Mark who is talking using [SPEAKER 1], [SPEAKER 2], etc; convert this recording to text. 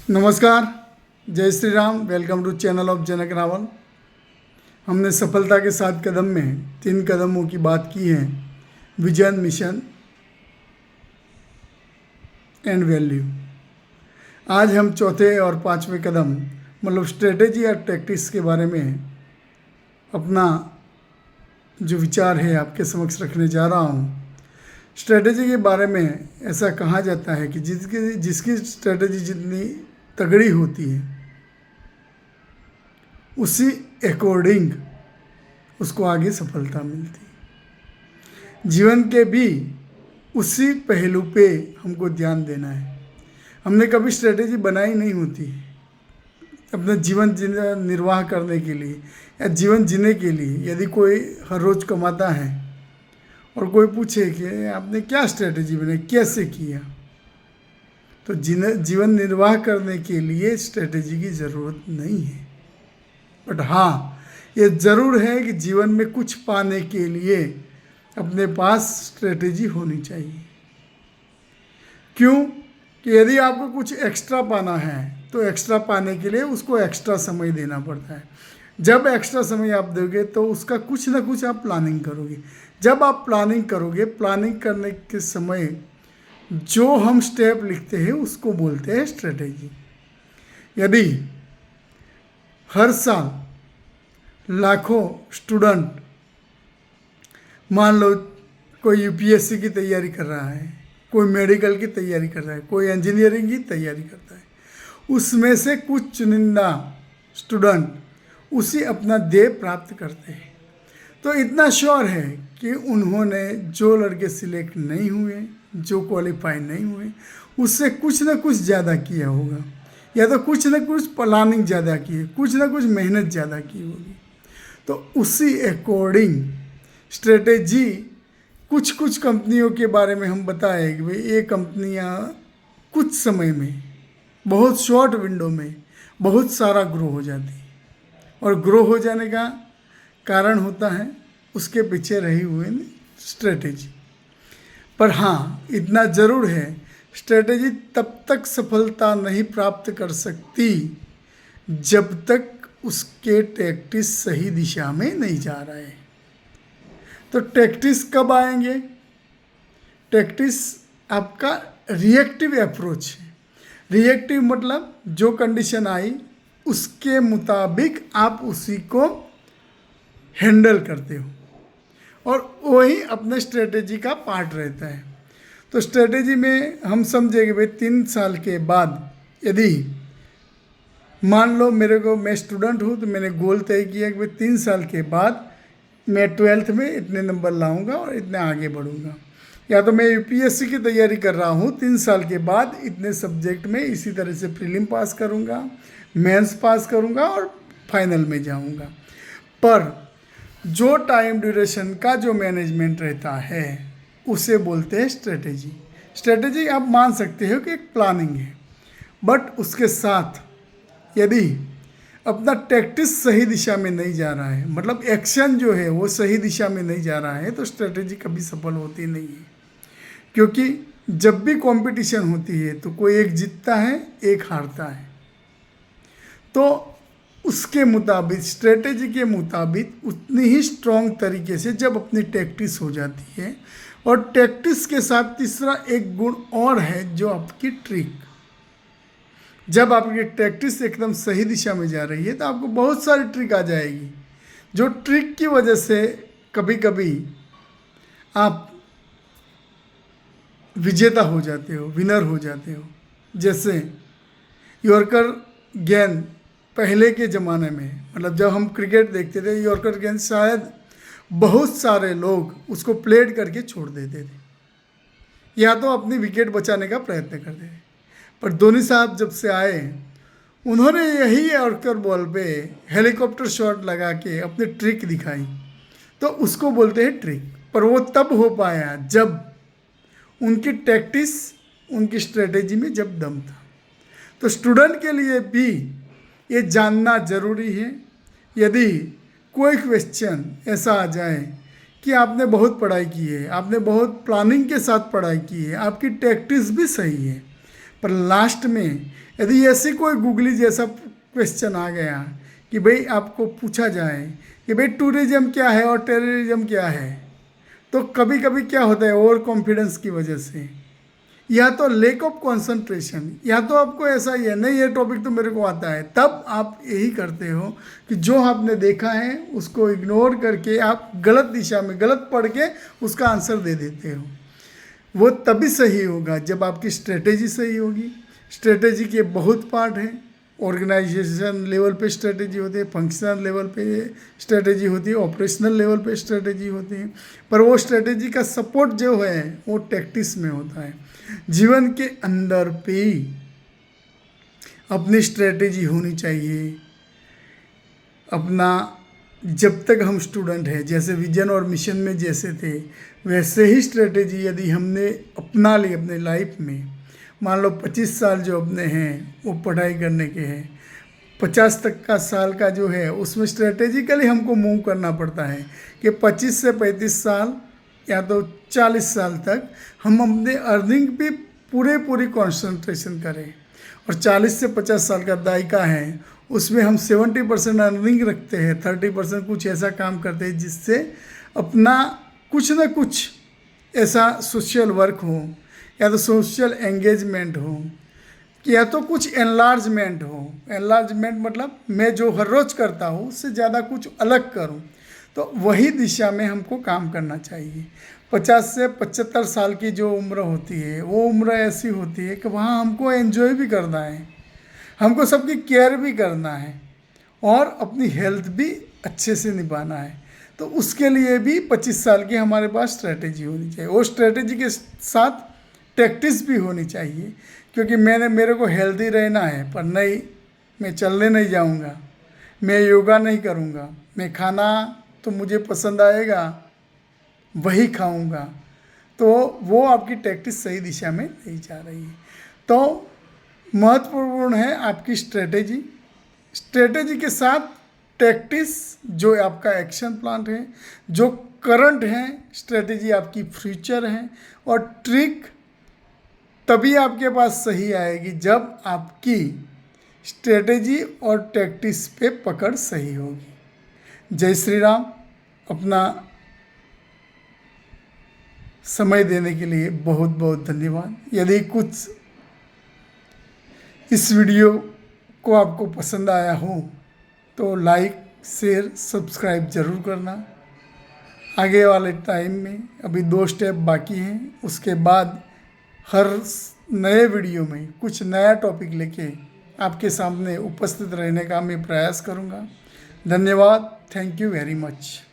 [SPEAKER 1] नमस्कार, जय Shri Ram. Welcome to channel of Janak Rawal. हमने सफलता के 7 कदम में 3 कदमों की बात की है, विजन, मिशन एंड वैल्यू। आज हम चौथे और 5वें कदम मतलब स्ट्रेटेजी और टैक्टिक्स के बारे में अपना जो विचार है आपके समक्ष रखने जा रहा हूँ। स्ट्रेटेजी के बारे में ऐसा कहा जाता है कि जिसकी स्ट्रेटेजी जितनी तगड़ी होती है उसी अकॉर्डिंग उसको आगे सफलता मिलती है। जीवन के भी उसी पहलू पे हमको ध्यान देना है। हमने कभी स्ट्रेटेजी बनाई नहीं होती अपना जीवन निर्वाह करने के लिए या जीवन जीने के लिए। यदि कोई हर रोज़ कमाता है और कोई पूछे कि आपने क्या स्ट्रेटेजी बनाई, कैसे किया, तो जीवन निर्वाह करने के लिए स्ट्रेटेजी की ज़रूरत नहीं है। बट हाँ, ये ज़रूर है कि जीवन में कुछ पाने के लिए अपने पास स्ट्रेटेजी होनी चाहिए। क्यों कि यदि आपको कुछ एक्स्ट्रा पाना है तो एक्स्ट्रा पाने के लिए उसको एक्स्ट्रा समय देना पड़ता है। जब एक्स्ट्रा समय आप दोगे तो उसका कुछ ना कुछ आप प्लानिंग करोगे। जब आप प्लानिंग करोगे, प्लानिंग करने के समय जो हम स्टेप लिखते हैं उसको बोलते हैं स्ट्रेटेजी। यदि हर साल लाखों स्टूडेंट, मान लो कोई यूपीएससी की तैयारी कर रहा है, कोई मेडिकल की तैयारी कर रहा है, कोई इंजीनियरिंग की तैयारी करता है, उसमें से कुछ चुनिंदा स्टूडेंट उसी अपना ध्येय प्राप्त करते हैं, तो इतना श्योर है कि उन्होंने जो लड़के सिलेक्ट नहीं हुए, जो क्वालिफाई नहीं हुए, उससे कुछ ना कुछ ज़्यादा किया होगा, या तो कुछ ना कुछ प्लानिंग ज़्यादा की है, कुछ ना कुछ मेहनत ज़्यादा की होगी। तो उसी अकॉर्डिंग स्ट्रेटेजी कुछ कंपनियों के बारे में हम बताए कि भाई ये कंपनियां कुछ समय में, बहुत शॉर्ट विंडो में बहुत सारा ग्रो हो जाती है। और ग्रो हो जाने का कारण होता है उसके पीछे रही हुई स्ट्रेटेजी। पर हाँ, इतना ज़रूर है, स्ट्रेटेजी तब तक सफलता नहीं प्राप्त कर सकती जब तक उसके टैक्टिक्स सही दिशा में नहीं जा रहा है। तो टैक्टिक्स कब आएंगे? टैक्टिक्स आपका रिएक्टिव अप्रोच है। रिएक्टिव मतलब जो कंडीशन आई उसके मुताबिक आप उसी को हैंडल करते हो, और वही अपने स्ट्रेटेजी का पार्ट रहता है। तो स्ट्रेटेजी में हम समझेंगे भाई 3 साल के बाद, यदि मान लो मैं स्टूडेंट हूँ तो मैंने गोल तय किया कि भाई 3 साल के बाद मैं 12th में इतने नंबर लाऊंगा और इतने आगे बढ़ूंगा। या तो मैं यूपीएससी की तैयारी कर रहा हूँ, 3 साल के बाद इतने सब्जेक्ट में इसी तरह से प्रीलिम पास करूँगा, मेंस पास करूँगा और फाइनल में जाऊँगा। पर जो टाइम ड्यूरेशन का जो मैनेजमेंट रहता है उसे बोलते हैं स्ट्रेटेजी। स्ट्रेटेजी आप मान सकते हो कि एक प्लानिंग है, बट उसके साथ यदि अपना टैक्टिक्स सही दिशा में नहीं जा रहा है, मतलब एक्शन जो है वो सही दिशा में नहीं जा रहा है, तो स्ट्रेटेजी कभी सफल होती नहीं है। क्योंकि जब भी कंपटीशन होती है तो कोई एक जीतता है, एक हारता है। तो उसके मुताबिक, स्ट्रेटेजी के मुताबिक उतनी ही स्ट्रॉन्ग तरीके से जब अपनी टैक्टिक्स हो जाती है, और टैक्टिक्स के साथ तीसरा एक गुण और है जो आपकी ट्रिक। जब आपकी टैक्टिक्स एकदम सही दिशा में जा रही है तो आपको बहुत सारी ट्रिक आ जाएगी, जो ट्रिक की वजह से कभी कभी आप विजेता हो जाते हो, विनर हो जाते हो। जैसे यॉर्कर गेंद पहले के ज़माने में, मतलब जब हम क्रिकेट देखते थे, यॉर्कर गेंद शायद बहुत सारे लोग उसको प्लेट करके छोड़ देते थे, या तो अपनी विकेट बचाने का प्रयत्न करते थे। पर धोनी साहब जब से आए, उन्होंने यही यॉर्कर बॉल पे हेलीकॉप्टर शॉट लगा के अपनी ट्रिक दिखाई, तो उसको बोलते हैं ट्रिक। पर वो तब हो पाया जब उनकी टैक्टिक्स, उनकी स्ट्रेटेजी में जब दम था। तो स्टूडेंट के लिए भी ये जानना ज़रूरी है। यदि कोई क्वेश्चन ऐसा आ जाए कि आपने बहुत पढ़ाई की है, आपने बहुत प्लानिंग के साथ पढ़ाई की है, आपकी टैक्टिक्स भी सही है, पर लास्ट में यदि ऐसी कोई गूगली जैसा क्वेश्चन आ गया कि भाई आपको पूछा जाए कि भाई टूरिज्म क्या है और टेररिज्म क्या है, तो कभी कभी क्या होता है ओवर कॉन्फिडेंस की वजह से या तो लेक ऑफ कंसंट्रेशन, या तो आपको ऐसा ही है नहीं ये टॉपिक तो मेरे को आता है, तब आप यही करते हो कि जो आपने देखा है उसको इग्नोर करके आप गलत दिशा में गलत पढ़ के उसका आंसर दे देते हो। वो तभी सही होगा जब आपकी स्ट्रेटेजी सही होगी। स्ट्रेटेजी के बहुत पार्ट हैं, ऑर्गेनाइजेशन लेवल पे स्ट्रेटेजी होती है, फंक्शनल लेवल पे स्ट्रेटेजी होती है, ऑपरेशनल लेवल पे स्ट्रेटेजी होती है, पर वो स्ट्रेटेजी का सपोर्ट जो है वो टैक्टिक्स में होता है। जीवन के अंदर पे अपनी स्ट्रेटेजी होनी चाहिए। अपना जब तक हम स्टूडेंट हैं, जैसे विजन और मिशन में जैसे थे वैसे ही स्ट्रेटेजी यदि हमने अपना ली अपने लाइफ में, मान लो 25 साल जो अपने हैं वो पढ़ाई करने के हैं, 50 तक का साल का जो है उसमें स्ट्रेटेजिकली हमको मूव करना पड़ता है कि 25 से 35 साल या तो 40 साल तक हम अपने अर्निंग पे पूरी कंसंट्रेशन करें, और 40 से 50 साल का दायका है उसमें हम 70% अर्निंग रखते हैं, 30% कुछ ऐसा काम करते हैं जिससे अपना कुछ ना कुछ ऐसा सोशल वर्क हो या तो सोशल एंगेजमेंट हो या तो कुछ एनलार्जमेंट हो। एनलार्जमेंट मतलब मैं जो हर रोज़ करता हूँ उससे ज़्यादा कुछ अलग करूँ, तो वही दिशा में हमको काम करना चाहिए। 50 से 75 साल की जो उम्र होती है वो उम्र ऐसी होती है कि वहाँ हमको एंजॉय भी करना है, हमको सबकी केयर भी करना है और अपनी हेल्थ भी अच्छे से निभाना है। तो उसके लिए भी 25 साल की हमारे पास स्ट्रेटेजी होनी चाहिए, और स्ट्रेटेजी के साथ टैक्टिक्स भी होनी चाहिए। क्योंकि मेरे को हेल्दी रहना है, पर नहीं मैं चलने नहीं जाऊंगा, मैं योगा नहीं करूंगा, मैं खाना तो मुझे पसंद आएगा वही खाऊंगा, तो वो आपकी टैक्टिक्स सही दिशा में नहीं जा रही है। तो महत्वपूर्ण है आपकी स्ट्रेटेजी, स्ट्रेटेजी के साथ टैक्टिक्स जो आपका एक्शन प्लान है, जो करंट है स्ट्रेटेजी आपकी फ्यूचर है, और ट्रिक तभी आपके पास सही आएगी जब आपकी स्ट्रेटेजी और टैक्टिक्स पे पकड़ सही होगी। जय श्री राम। अपना समय देने के लिए बहुत बहुत धन्यवाद। यदि कुछ इस वीडियो को आपको पसंद आया हो तो लाइक शेयर सब्सक्राइब ज़रूर करना। आगे वाले टाइम में अभी 2 स्टेप बाकी हैं, उसके बाद हर नए वीडियो में कुछ नया टॉपिक लेके आपके सामने उपस्थित रहने का मैं प्रयास करूँगा। धन्यवाद। Thank you very much.